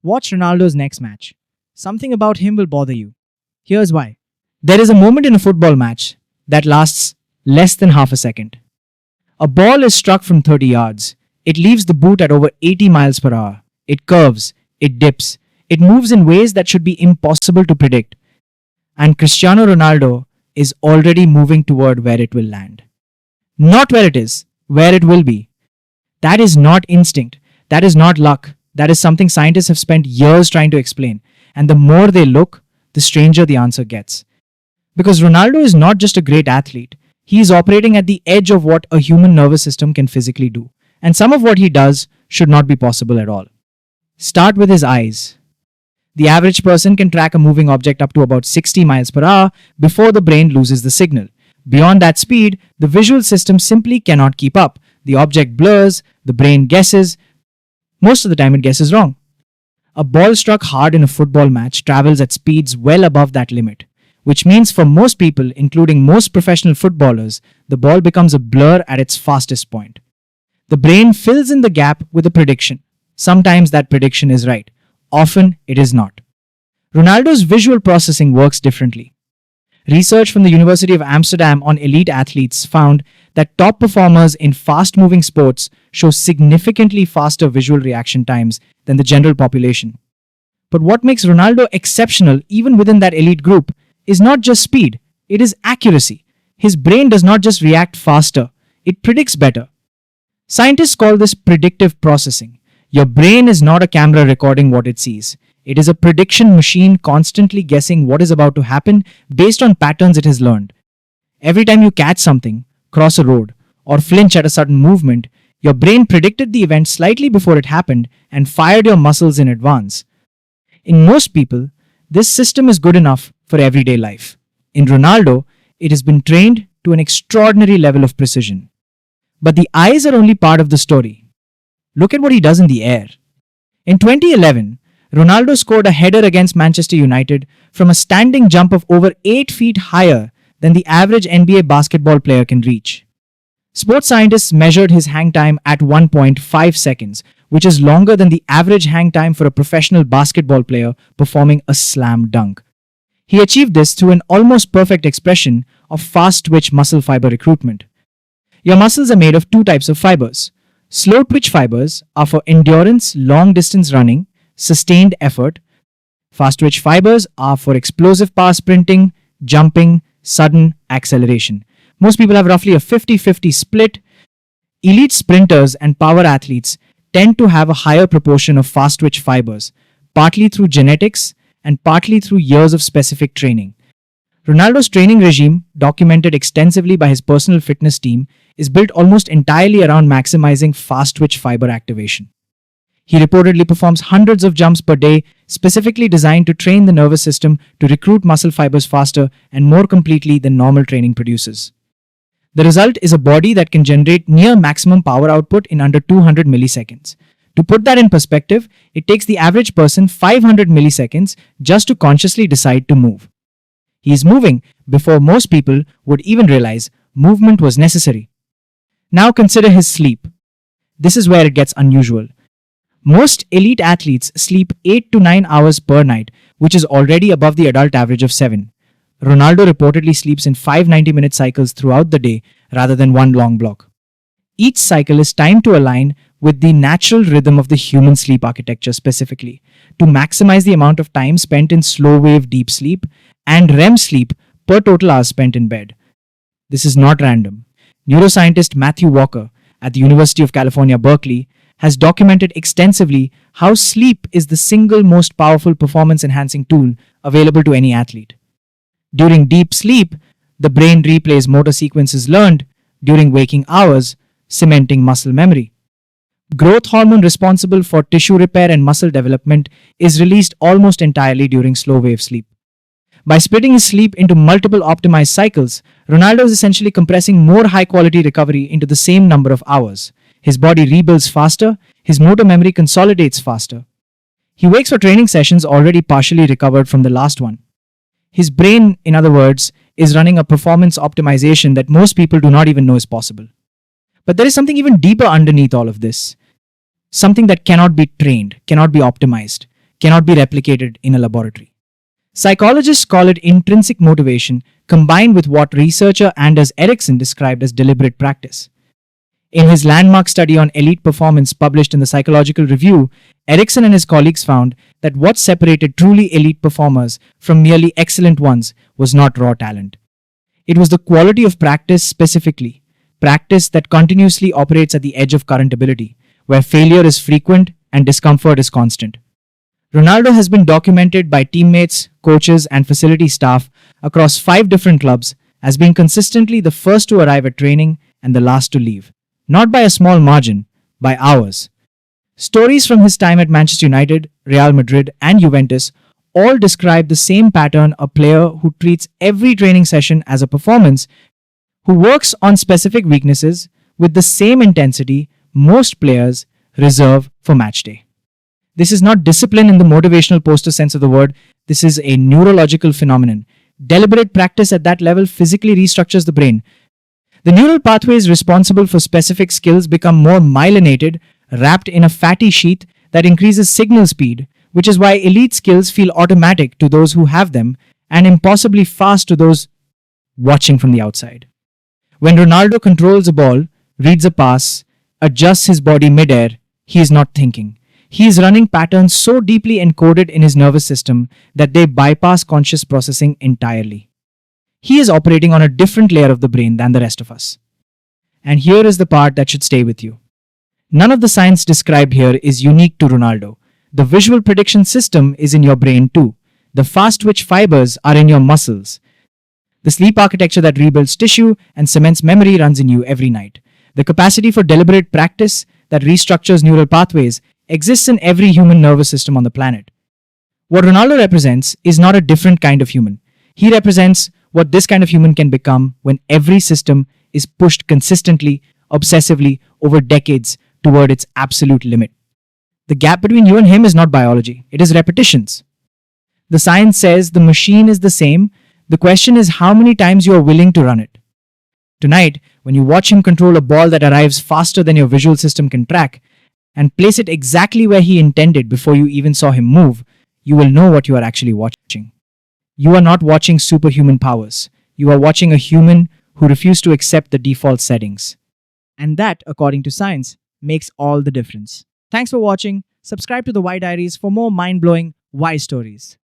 Watch Ronaldo's next match. Something about him will bother you. Here's why. There is a moment in a football match that lasts less than half a second. A ball is struck from 30 yards. It leaves the boot at over 80 miles per hour. It curves, it dips, it moves in ways that should be impossible to predict. And Cristiano Ronaldo is already moving toward where it will land. Not where it is, where it will be. That is not instinct. That is not luck. That is something scientists have spent years trying to explain. And the more they look, the stranger the answer gets. Because Ronaldo is not just a great athlete, he is operating at the edge of what a human nervous system can physically do. And some of what he does should not be possible at all. Start with his eyes. The average person can track a moving object up to about 60 miles per hour before the brain loses the signal. Beyond that speed, the visual system simply cannot keep up. The object blurs, the brain guesses. Most of the time it guesses wrong. A ball struck hard in a football match travels at speeds well above that limit, which means for most people, including most professional footballers, the ball becomes a blur at its fastest point. The brain fills in the gap with a prediction. Sometimes that prediction is right. Often it is not. Ronaldo's visual processing works differently. Research from the University of Amsterdam on elite athletes found that top performers in fast-moving sports show significantly faster visual reaction times than the general population. But what makes Ronaldo exceptional even within that elite group is not just speed, it is accuracy. His brain does not just react faster, it predicts better. Scientists call this predictive processing. Your brain is not a camera recording what it sees. It is a prediction machine constantly guessing what is about to happen based on patterns it has learned. Every time you catch something, cross a road, or flinch at a sudden movement, your brain predicted the event slightly before it happened and fired your muscles in advance. In most people, this system is good enough for everyday life. In Ronaldo, it has been trained to an extraordinary level of precision. But the eyes are only part of the story. Look at what he does in the air. In 2011, Ronaldo scored a header against Manchester United from a standing jump of over 8 feet higher than the average NBA basketball player can reach. Sports scientists measured his hang time at 1.5 seconds, which is longer than the average hang time for a professional basketball player performing a slam dunk. He achieved this through an almost perfect expression of fast-twitch muscle fiber recruitment. Your muscles are made of two types of fibers. Slow-twitch fibers are for endurance, long-distance running, sustained effort. Fast-twitch fibers are for explosive power sprinting, jumping, sudden acceleration. Most people have roughly a 50-50 split. Elite sprinters and power athletes tend to have a higher proportion of fast-twitch fibers, partly through genetics and partly through years of specific training. Ronaldo's training regime, documented extensively by his personal fitness team, is built almost entirely around maximizing fast-twitch fiber activation. He reportedly performs hundreds of jumps per day, specifically designed to train the nervous system to recruit muscle fibers faster and more completely than normal training produces. The result is a body that can generate near maximum power output in under 200 milliseconds. To put that in perspective, it takes the average person 500 milliseconds just to consciously decide to move. He is moving before most people would even realize movement was necessary. Now consider his sleep. This is where it gets unusual. Most elite athletes sleep 8 to 9 hours per night, which is already above the adult average of 7. Ronaldo reportedly sleeps in 5 90-minute cycles throughout the day rather than one long block. Each cycle is timed to align with the natural rhythm of the human sleep architecture specifically, to maximize the amount of time spent in slow-wave deep sleep and REM sleep per total hours spent in bed. This is not random. Neuroscientist Matthew Walker at the University of California, Berkeley, has documented extensively how sleep is the single most powerful performance-enhancing tool available to any athlete. During deep sleep, the brain replays motor sequences learned during waking hours, cementing muscle memory. Growth hormone responsible for tissue repair and muscle development is released almost entirely during slow-wave sleep. By splitting his sleep into multiple optimized cycles, Ronaldo is essentially compressing more high-quality recovery into the same number of hours. His body rebuilds faster, his motor memory consolidates faster. He wakes for training sessions already partially recovered from the last one. His brain, in other words, is running a performance optimization that most people do not even know is possible. But there is something even deeper underneath all of this. Something that cannot be trained, cannot be optimized. cannot be replicated in a laboratory. Psychologists call it intrinsic motivation combined with what researcher Anders Ericsson described as deliberate practice. In his landmark study on elite performance published in the Psychological Review, Ericsson and his colleagues found that what separated truly elite performers from merely excellent ones was not raw talent. It was the quality of practice specifically, practice that continuously operates at the edge of current ability, where failure is frequent and discomfort is constant. Ronaldo has been documented by teammates, coaches, and facility staff across 5 different clubs as being consistently the first to arrive at training and the last to leave. Not by a small margin, by hours. Stories from his time at Manchester United, Real Madrid, and Juventus all describe the same pattern: a player who treats every training session as a performance, who works on specific weaknesses with the same intensity most players reserve for match day. This is not discipline in the motivational poster sense of the word, this is a neurological phenomenon. Deliberate practice at that level physically restructures the brain. The neural pathways responsible for specific skills become more myelinated, wrapped in a fatty sheath that increases signal speed, which is why elite skills feel automatic to those who have them and impossibly fast to those watching from the outside. When Ronaldo controls a ball, reads a pass, adjusts his body midair, he is not thinking. He is running patterns so deeply encoded in his nervous system that they bypass conscious processing entirely. He is operating on a different layer of the brain than the rest of us. And here is the part that should stay with you. None of the science described here is unique to Ronaldo. The visual prediction system is in your brain too. The fast twitch fibers are in your muscles. The sleep architecture that rebuilds tissue and cements memory runs in you every night. The capacity for deliberate practice that restructures neural pathways exists in every human nervous system on the planet. What Ronaldo represents is not a different kind of human. He represents what this kind of human can become when every system is pushed consistently, obsessively, over decades toward its absolute limit. The gap between you and him is not biology, it is repetitions. The science says the machine is the same. The question is how many times you are willing to run it. Tonight, when you watch him control a ball that arrives faster than your visual system can track, and place it exactly where he intended before you even saw him move, you will know what you are actually watching. You are not watching superhuman powers. You are watching a human who refused to accept the default settings. And that, according to science, makes all the difference. Thanks for watching. Subscribe to the Diaries for more mind-blowing why stories.